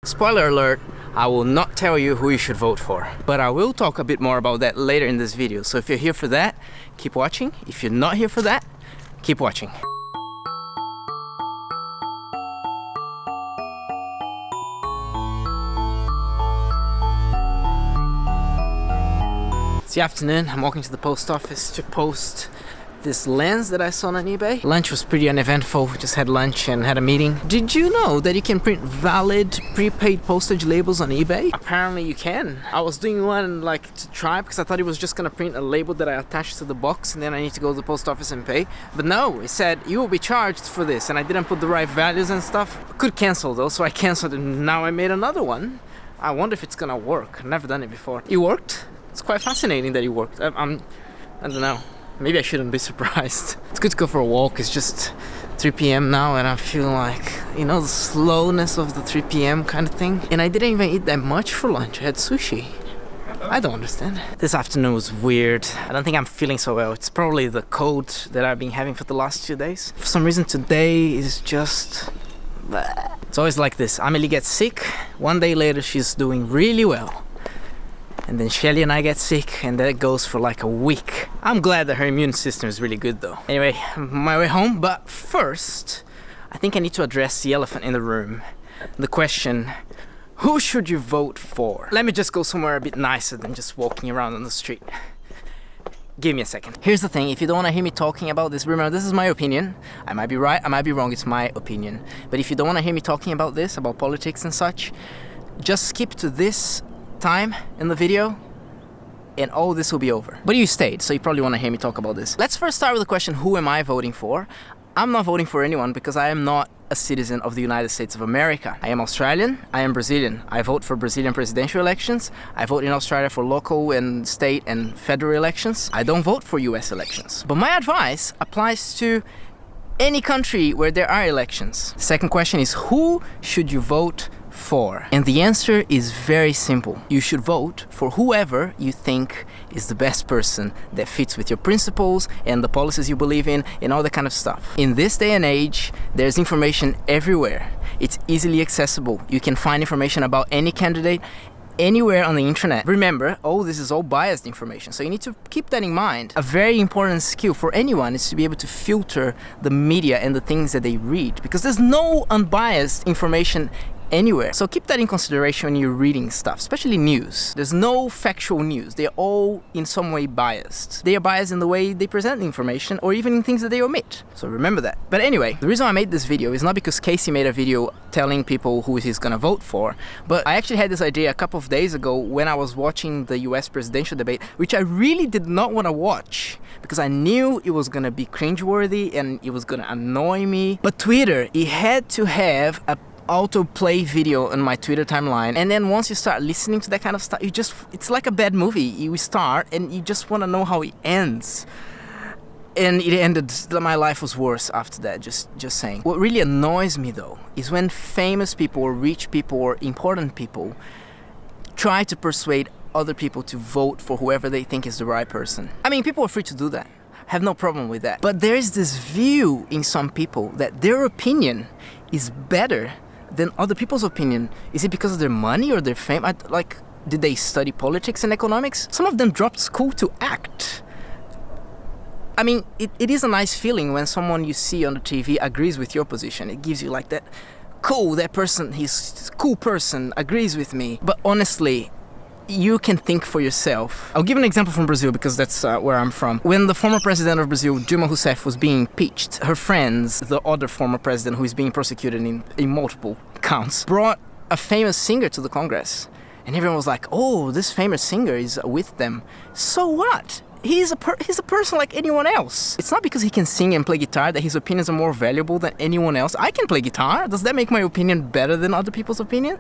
Spoiler alert, I will not tell you who you should vote for, but I will talk a bit more about that later in this video. So if you're here for that, keep watching. If you're not here for that, keep watching. It's the afternoon. I'm walking to the post office to post this lens that I saw on eBay. Lunch was pretty uneventful. Just had lunch and had a meeting. Did you know that you can print valid prepaid postage labels on eBay? Apparently you can. I was doing one to try because I thought it was just gonna print a label that I attached to the box and then I need to go to the post office and pay. But no, it said you will be charged for this, and I didn't put the right values and stuff. Could cancel though, so I canceled and now I made another one. I wonder if it's gonna work. I've never done it before. It worked. It's quite fascinating that it worked. I don't know. Maybe I shouldn't be surprised. It's good to go for a walk. It's just 3 p.m. now and I feel like, the slowness of the 3 p.m. kind of thing. And I didn't even eat that much for lunch. I had sushi. I don't understand. This afternoon was weird. I don't think I'm feeling so well. It's probably the cold that I've been having for the last 2 days. For some reason today is just... It's always like this. Amelie gets sick. 1 day later she's doing really well. And then Shelly and I get sick, and that goes for like a week. I'm glad that her immune system is really good though. Anyway, I'm on my way home, but first, I think I need to address the elephant in the room. The question, who should you vote for? Let me just go somewhere a bit nicer than just walking around on the street. Give me a second. Here's the thing, if you don't want to hear me talking about this, remember this is my opinion. I might be right, I might be wrong, it's my opinion. But if you don't want to hear me talking about this, about politics and such, just skip to this time in the video and all this will be over. But you stayed, so you probably want to hear me talk about this. Let's first start with the question, who am I voting for? I'm not voting for anyone because I am not a citizen of the United States of America. I am Australian, I am Brazilian. I vote for Brazilian presidential elections. I vote in Australia for local and state and federal elections. I don't vote for US elections. But my advice applies to any country where there are elections. Second question is, who should you vote for? And the answer is very simple. You should vote for whoever you think is the best person that fits with your principles and the policies you believe in and all that kind of stuff. In this day and age, there's information everywhere. It's easily accessible. You can find information about any candidate anywhere on the internet. Remember, this is all biased information, so you need to keep that in mind. A very important skill for anyone is to be able to filter the media and the things that they read, because there's no unbiased information anywhere. So keep that in consideration when you're reading stuff, especially news. There's no factual news. They're all in some way biased. They are biased in the way they present the information or even in things that they omit. So remember that. But anyway, the reason I made this video is not because Casey made a video telling people who he's gonna vote for, but I actually had this idea a couple of days ago when I was watching the US presidential debate, which I really did not want to watch because I knew it was gonna be cringeworthy and it was gonna annoy me. But Twitter, it had to have a autoplay video on my Twitter timeline, and then once you start listening to that kind of stuff, it's like a bad movie. You start and you just want to know how it ends, and it ended. My life was worse after that, just saying. What really annoys me though is when famous people or rich people or important people try to persuade other people to vote for whoever they think is the right person. I mean, people are free to do that. I have no problem with that. But there is this view in some people that their opinion is better than other people's opinion. Is it because of their money or their fame? Did they study politics and economics? Some of them dropped school to act. I mean, it is a nice feeling when someone you see on the TV agrees with your position. It gives you like that, cool, that person, he's a cool person, agrees with me. But honestly, you can think for yourself. I'll give an example from Brazil because that's where I'm from. When the former president of Brazil, Dilma Rousseff, was being impeached, her friends, the other former president who is being prosecuted in multiple counts, brought a famous singer to the Congress. And everyone was like, oh, this famous singer is with them. So what? He's a person like anyone else. It's not because he can sing and play guitar that his opinions are more valuable than anyone else. I can play guitar. Does that make my opinion better than other people's opinion?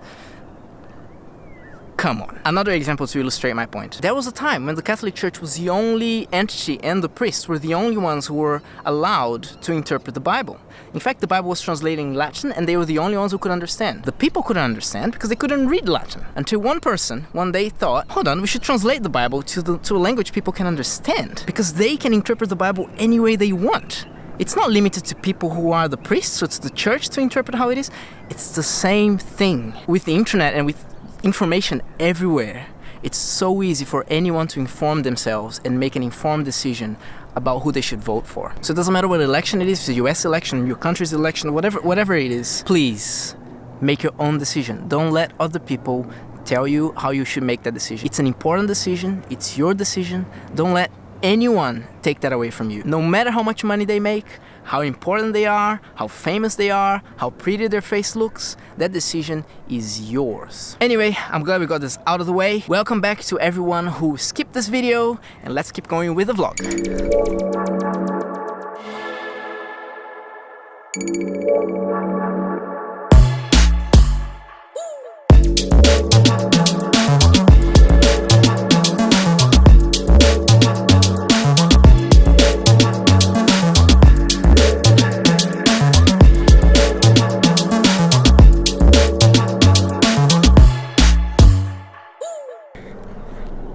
Come on. Another example to illustrate my point. There was a time when the Catholic Church was the only entity and the priests were the only ones who were allowed to interpret the Bible. In fact, the Bible was translated in Latin and they were the only ones who could understand. The people couldn't understand because they couldn't read Latin. Until one person one day thought, hold on, we should translate the Bible to a language people can understand because they can interpret the Bible any way they want. It's not limited to people who are the priests or to the church to interpret how it is. It's the same thing with the internet and with information everywhere. It's so easy for anyone to inform themselves and make an informed decision about who they should vote for. So it doesn't matter what election it is, if it's a US election, your country's election, whatever it is, please make your own decision. Don't let other people tell you how you should make that decision. It's an important decision, it's your decision. Don't let anyone take that away from you. No matter how much money they make, how important they are, how famous they are, how pretty their face looks, that decision is yours. Anyway, I'm glad we got this out of the way. Welcome back to everyone who skipped this video, and let's keep going with the vlog.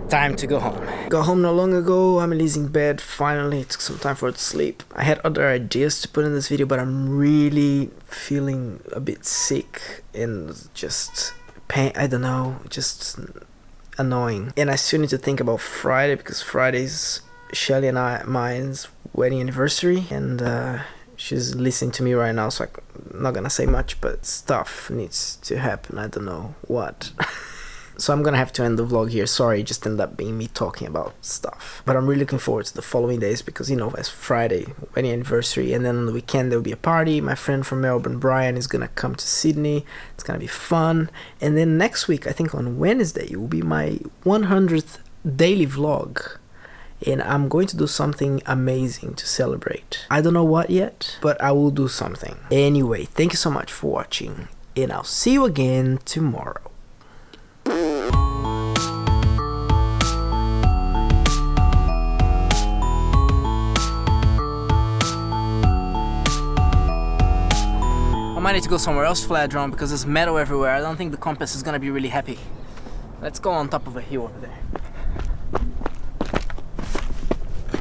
Time to go home. Got home not long ago. Emily's in bed finally. It took some time for her to sleep. I had other ideas to put in this video, but I'm really feeling a bit sick and just pain. I don't know, just annoying. And I still need to think about Friday because Friday's Shelly and mine's wedding anniversary, and she's listening to me right now, so I'm not gonna say much, but stuff needs to happen. I don't know what. So I'm gonna have to end the vlog here. Sorry, it just ended up being me talking about stuff. But I'm really looking forward to the following days because, you know, it's Friday, wedding anniversary, and then on the weekend there'll be a party. My friend from Melbourne, Brian, is gonna come to Sydney. It's gonna be fun. And then next week, I think on Wednesday, it will be my 100th daily vlog. And I'm going to do something amazing to celebrate. I don't know what yet, but I will do something. Anyway, thank you so much for watching, and I'll see you again tomorrow. I might need to go somewhere else to fly a drone because there's metal everywhere. I don't think the compass is gonna be really happy. Let's go on top of a hill over there.